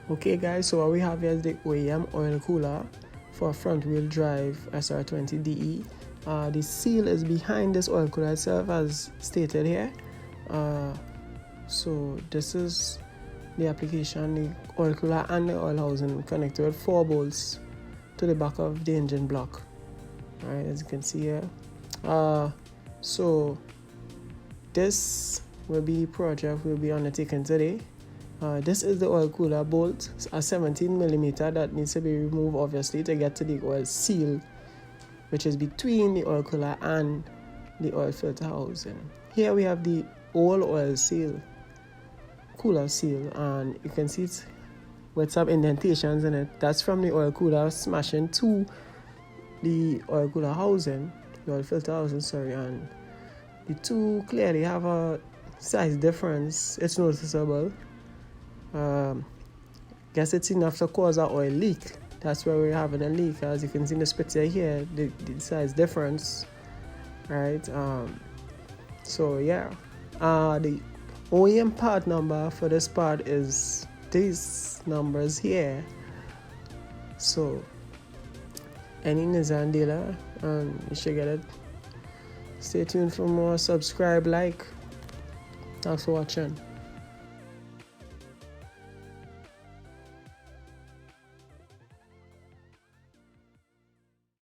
Okay guys, so what we have here is the OEM oil cooler for front wheel drive SR20DE. The seal is behind this oil cooler itself as stated here. So this is the application, the oil cooler and the oil housing connected with 4 bolts to the back of the engine block. Alright, as you can see here. So this will be the project we'll be undertaking today. This is the oil cooler bolt, a 17mm that needs to be removed obviously to get to the oil seal, which is between the oil cooler and the oil filter housing. Here we have the old oil seal, cooler seal, and you can see it with some indentations in it. That's from the oil cooler smashing to the oil cooler housing, the oil filter housing, sorry, and the two clearly have a size difference. It's noticeable. Guess it's enough to cause an oil leak. That's where we're having a leak. As you can see in this picture here, the size difference, right? So yeah, the OEM part number for this part is these numbers here. So any Nissan dealer, you should get it. Stay tuned for more. Subscribe, like. Thanks for watching.